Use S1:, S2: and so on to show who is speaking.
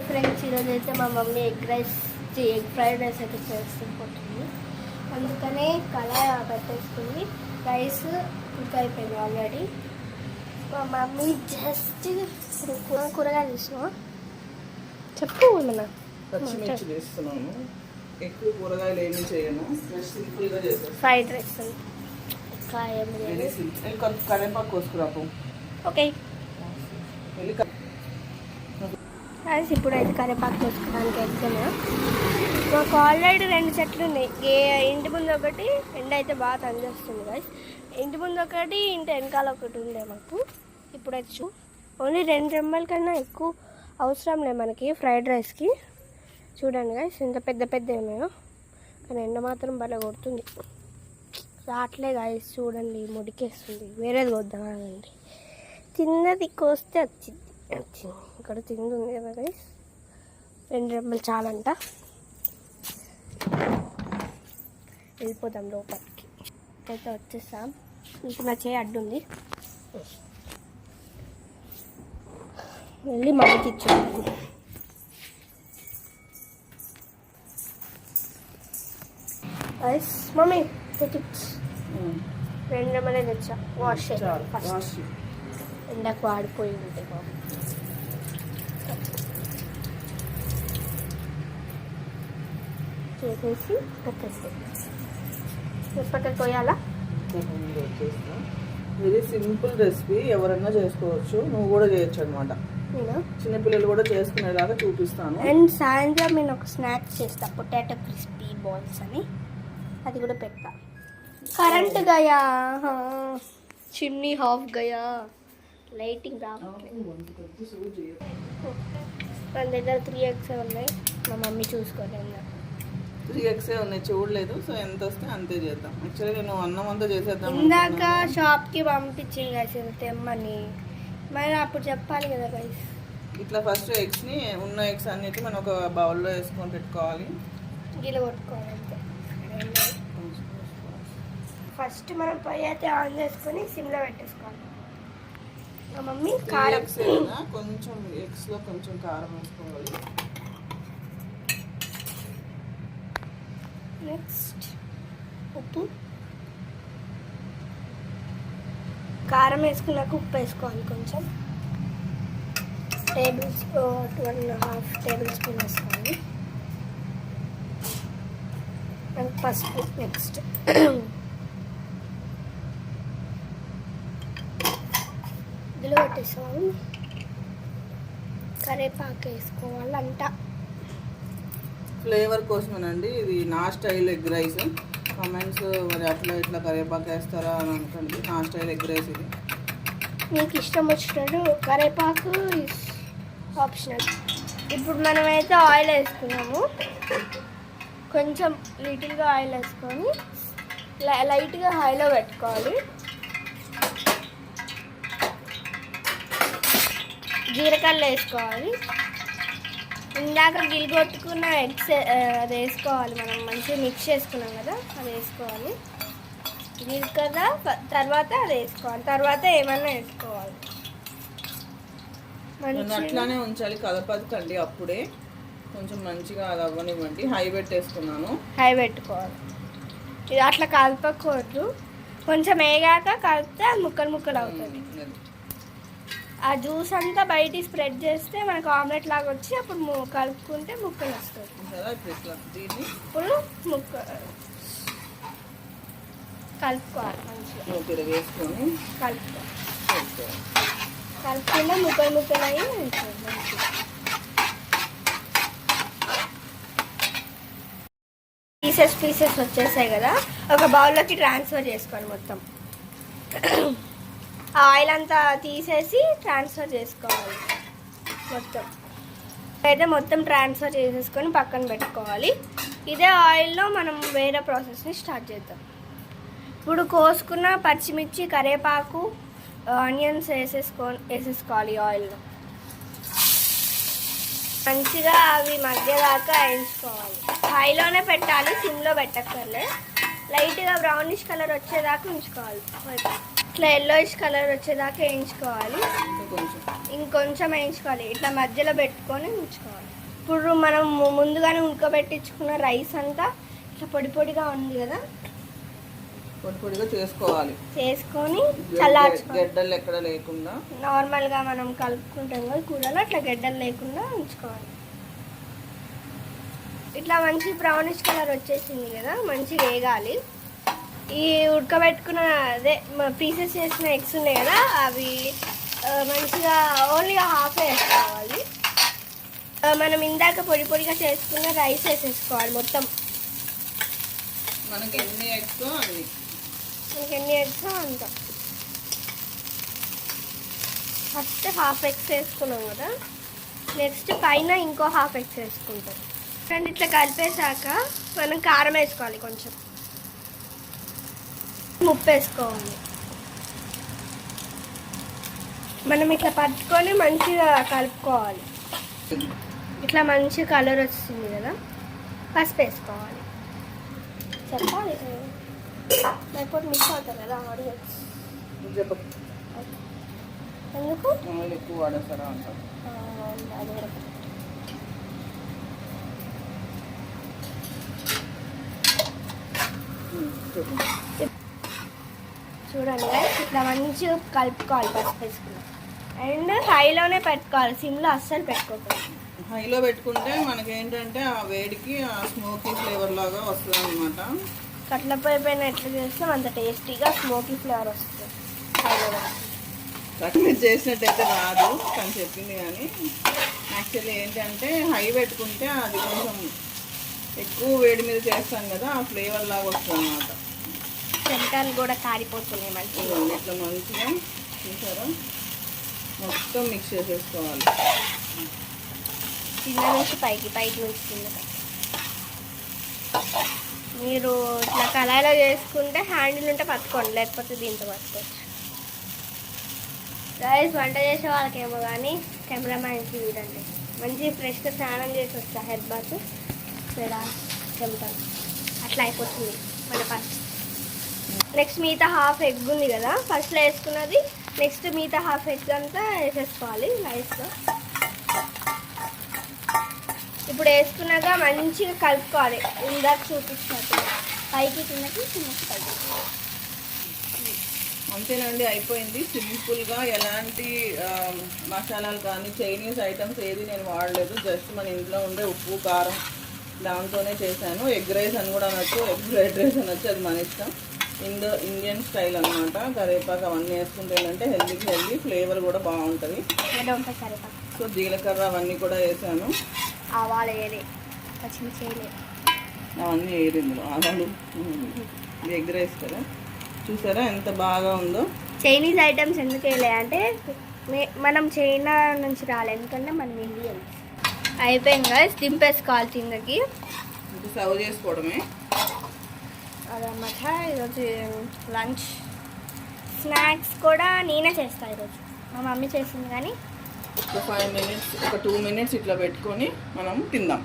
S1: Friends, ఈరోజు అయితే మా మమ్మీ ఎగ్ ఫ్రైడ్ రైస్ అయితే చేస్తుంటుంది. అందుకనే కళాయి పెట్టేసుకుంది. రైస్ కుక్ అయిపోయింది ఆల్రెడీ. మా మమ్మీ జస్ట్ కూరగాయలు తీసినా చెప్పు ఏమన్నా.
S2: పచ్చిమిర్చి వేస్తున్నాను. ఎక్కువ కూరగాయలు ఏమీ చేయను, సింపుల్గా చేస్తాను.
S1: ఫ్రైడ్ రైస్
S2: కరేపాకు కోసుకురాపు.
S1: ఓకే, ఇప్పుడైతే కరేపాకు కోసుకోవడానికి వెళ్తున్నా. మాకు ఆల్రెడీ 2 చెట్లు ఉన్నాయి. ఇంటి ముందు ఒకటి, ఎండ అయితే బాగా తనిచేస్తుంది గైస్. ఇంటి ముందు ఒకటి, ఇంటి వెనకాల ఒకటి ఉండే మాకు. ఇప్పుడైతే ఓన్లీ 2 రెమ్మల కన్నా ఎక్కువ అవసరం లేదు మనకి ఫ్రైడ్ రైస్కి. చూడండి గైస్ ఎంత పెద్ద పెద్ద ఉన్నాయో, కానీ ఎండ మాత్రం భలే కొడుతుంది. రాట్లే గైస్, చూడండి ముడికేస్తుంది. వేరేది కొద్దామండి. తిన్నది కోస్తే వచ్చింది. ఇక్కడ తిండి ఉంది కదా గైస్, 2 రెమ్మలు చాలంట. వెళ్ళిపోదాం లోపలికి. అయితే వచ్చేసాం. ఇంక నా చేయి అడ్డుంది, వెళ్ళి మమ్మీకి ఇచ్చాను. గైస్ మమ్మీ 2 రెమ్మలే తెచ్చా. వాష్ చేయాలి ఫస్ట్, ఎండకు వాడిపోయి ఉంటాయి బాబు. చేసేసి పెట్టేసి ఎప్పటికి పోయాలా.
S2: వెరీ సింపుల్ రెసిపీ, ఎవరైనా చేసుకోవచ్చు. నువ్వు కూడా చేయొచ్చు అనమాట. చిన్నపిల్లలు కూడా చేసుకునేలాగా చూపిస్తాను.
S1: అండ్ సాయంత్రం నేను ఒక స్నాక్స్ చేస్తా, పొటాటో క్రిస్పీ బాల్స్ అని. అది కూడా పెడతా. Current Gaya, chimney half Gaya, lighting రావట్లేదు. మన దగ్గర 3x ఉన్నాయి. మా మమ్మీ చూసుకోలేదు.
S2: 3x ఉన్నాయి, చూడలేదు. సో ఎంత వస్తే అంతే చేద్దాం. యాక్చువల్లీ నేను అన్నం అంతా చేసేద్దాం.
S1: ఇందాక షాప్కి పంపించింది గైస్ తెమ్మని, మరి అప్పుడు చెప్పాలి కదా గైస్.
S2: ఇట్లా ఫస్ట్ ఎగ్స్ని ఉన్న ఎగ్స్ అన్నిటి మనం ఒక బౌల్లో వేసుకొని పెట్టుకోవాలి.
S1: గిల కొట్టుకోవాలి అంతే. ఫస్ట్ మనం పొయ్యి అయితే ఆన్ చేసుకొని సిమ్లో పెట్టేసుకోవాలి. మా మమ్మీ కారం,
S2: కొంచెం ఎగ్స్లో కొంచెం కారం వేసుకోవాలి.
S1: నెక్స్ట్ ఉప్పు, కారం వేసుకున్నాక ఉప్పు వేసుకోవాలి కొంచెం. 2.5 టేబుల్ స్పూన్ వేసుకోవాలి. అండ్ పసుపు. నెక్స్ట్ ఇదిలో పెట్టేసుకోవాలి. కరేపాకు వేసుకోవాలంట
S2: ఫ్లేవర్ కోసమేనండి. ఇది నా స్టైల్ ఎగ్ రైస్. కామెంట్స్ మరి అట్లా ఇట్లా కరేపాకు వేస్తారా అని అనుకోండి. నా స్టైల్ ఎగ్ రైస్ ఇది.
S1: మీకు ఇష్టం వచ్చినట్టు కరేపాకు ఆప్షనల్. ఇప్పుడు మనమైతే ఆయిల్ వేసుకున్నాము. కొంచెం లిటిల్గా ఆయిల్ వేసుకొని లైట్గా హైలో పెట్టుకోవాలి. జీలకర్ర వేసుకోవాలి. ఇందాక గిలిగొట్టుకున్న ఎగ్స్ అది వేసుకోవాలి. మనం మంచిగా మిక్స్ చేసుకున్నాం కదా, అది వేసుకోవాలి. జీలకర్ర తర్వాత అది వేసుకోవాలి. తర్వాత ఏమన్నా వేసుకోవాలి.
S2: అట్లానే ఉంచాలి, కలపకండి. అప్పుడే కొంచెం మంచిగా అది అవ్వనివ్వండి. హై పెట్టేసుకున్నాను.
S1: హై పెట్టుకోవాలి. ఇది అట్లా కలపకూడదు. కొంచెం వేగాక కలిపితే ముక్కలు ముక్కలు అవుతుంది. ఆ జ్యూస్ అంతా బయటికి స్ప్రెడ్ చేస్తే మనకు ఆమ్లెట్ లాగా వచ్చి అప్పుడు కలుపుకుంటే ముక్కలు వస్తుంది. ఇప్పుడు కలుపుకోవాలి మంచిగా. కలుపుకుంటే ముక్కలు ముక్కలు అయ్యి మంచిగా పీసెస్ వచ్చేసాయి కదా, ఒక బౌల్లోకి ట్రాన్స్ఫర్ చేసుకోవాలి. మొత్తం ఆయిల్ అంతా తీసేసి ట్రాన్స్ఫర్ చేసుకోవాలి. మొత్తం ట్రాన్స్ఫర్ చేసేసుకొని పక్కన పెట్టుకోవాలి. ఇదే ఆయిల్లో మనం వేరే ప్రాసెస్ని స్టార్ట్ చేద్దాం. ఇప్పుడు కోసుకున్న పచ్చిమిర్చి, కరివేపాకు, ఆనియన్స్ వేసేసుకోవాలి ఆయిల్లో. మంచిగా అవి మధ్య దాకా వేయించుకోవాలి. హైలోనే పెట్టాలి, సిమ్లో పెట్టక్కర్లే. లైట్గా బ్రౌనిష్ కలర్ వచ్చేదాకా ఉంచుకోవాలి. ఇట్లా ఎల్లోయిష్ కలర్ వచ్చేదాకా వేయించుకోవాలి. ఇంకొంచెం వేయించుకోవాలి, ఇట్లా మధ్యలో పెట్టుకొని ఉంచుకోవాలి. ఇప్పుడు మనం ముందుగానే ఉడకబెట్టించుకున్న రైస్ అంతా ఇట్లా పొడి పొడిగా ఉంది కదా,
S2: పొడి పొడిగా
S1: చేసుకొని చల్లార్చుకోవాలి.
S2: గడ్డలు ఎక్కడ లేకుండా
S1: నార్మల్గా మనం కలుపుకుంటాం కదా కూరలో, అట్లా గడ్డలు లేకుండా ఉంచుకోవాలి. ఇట్లా మంచి బ్రౌనిష్ కలర్ వచ్చేసింది కదా, మంచిగా వేగాలి. ఈ ఉడకబెట్టుకున్న అదే పీసెస్ చేసిన ఎగ్స్ ఉన్నాయి కదా, అవి మంచిగా ఓన్లీ హాఫ్ వేసుకోవాలి. మనం ఇందాక పొడి పొడిగా చేసుకున్న రైస్ వేసేసుకోవాలి మొత్తం.
S2: మనకి ఎన్ని ఎగ్స్
S1: అంత. ఫస్ట్ హాఫ్ ఎగ్స్ వేసుకున్నాం కదా, నెక్స్ట్ పైన ఇంకో హాఫ్ ఎగ్స్ వేసుకుంటాం. ఫ్రెండ్ ఇట్లా కలిపేశాక మనం కారం వేసుకోవాలి, కొంచెం ఉప్పు వేసుకోవాలి. మనం ఇట్లా పట్టుకొని మంచిగా కలుపుకోవాలి. ఇట్లా మంచి కలర్ వస్తుంది కదా, పసుపు వేసుకోవాలి. చెప్పాలి లేకపోతే మిక్స్ అవుతుంది కదా ఆడియన్స్. ఎందుకు
S2: ఎక్కువ వాడేస్తారా అంటారు.
S1: చూడండి ఇట్లా మంచిగా కలుపుకోవాలి పసుపు వేసుకుని. అండ్ హైలోనే పెట్టుకోవాలి, సిమ్లో అస్సలు పెట్టుకోకూడదు.
S2: హైలో పెట్టుకుంటే మనకి ఏంటంటే ఆ వేడికి ఆ స్మోకీ ఫ్లేవర్ లాగా వస్తుంది అనమాట.
S1: కట్ల పొయ్యి పైన ఎట్లా చేస్తాం అంత టేస్టీగా స్మోకీ ఫ్లేవర్ వస్తుంది. హైలో
S2: కట్లెట్ చేసినట్టయితే రాదు కానీ చెప్పింది, కానీ యాక్చువల్లీ ఏంటంటే హై పెట్టుకుంటే అది కొంచెం ఎక్కువ వేడి మీద చేస్తాం కదా, ఆ ఫ్లేవర్ లాగా వస్తుంది అనమాట.
S1: చెమటలు కూడా కారిపోతున్నాయి మంచిగా.
S2: ఇట్లా మంచిగా చూసారా మొత్తం మిక్స్ చేసేసుకోవాలి.
S1: కింద నుంచి పైకి, పైకి నుంచి కిందకి. మీరు ఇట్లా కళాయిలో చేసుకుంటే హ్యాండిల్ ఉంటే పట్టుకోండి, లేకపోతే దీంతో పట్టుకోవచ్చు. గైస్ వంట చేసే వాళ్ళకేమో కానీ కెమెరామ్యాన్కి చూడండి మంచి ఫ్రెష్గా స్నానం చేసి వస్తా, హెడ్ బాత్ చెమటలు అట్లా అయిపోతుంది మన ఫస్ట్. నెక్స్ట్ మిగతా హాఫ్ ఎగ్ ఉంది కదా ఫస్ట్లో వేసుకున్నది, నెక్స్ట్ మిగతా హాఫ్ ఎగ్ అంతా వేసేసుకోవాలి రైస్లో. ఇప్పుడు వేసుకున్నాక మంచిగా కలుపుకోవాలి, ఇందాక చూపించినట్టు పైకి కిందకి కిందకి పైకి.
S2: అంతేనండి, అయిపోయింది. సింపుల్గా ఎలాంటి మసాలాలు కానీ చైనీస్ ఐటమ్స్ ఏది నేను వాడలేదు. జస్ట్ మన ఇంట్లో ఉండే ఉప్పు కారం దాంతోనే చేశాను. ఎగ్ రైస్ అని కూడా అనొచ్చు, ఎగ్ ఫ్రైడ్ రైస్ అనొచ్చు, అది మన ఇష్టం. ఇండియన్ స్టైల్ అనమాట. కరివేపాకు అవన్నీ వేసుకుంటేనంటే హెల్దీ ఫ్లేవర్ కూడా బాగుంటుంది. సో జీలకర్ర అవన్నీ కూడా వేసాను,
S1: ఆవాలు వేయలే, పచ్చిమిర్చి వేయలే,
S2: అవన్నీ వేయరు ఇందులో. ఆవాలు ఎగ్ రైస్ కదా, చూసారా ఎంత బాగా ఉందో.
S1: చైనీస్ ఐటమ్స్ ఎందుకు వేయలే అంటే మనం చైనా నుంచి రాలే, ఎందుకంటే మనం ఇండియన్. అయిపోయింది కదా, దింపేసుకోవాలి కిందకి,
S2: ఇంకా సర్వ్ చేసుకోవడమే
S1: అదన్నమాట. ఈరోజు లంచ్ స్నాక్స్ కూడా నేనే చేస్తాను ఈరోజు, మా మమ్మీ చేసింది. కానీ
S2: ఒక 2 minutes ఇట్లా పెట్టుకొని మనం తిందాం.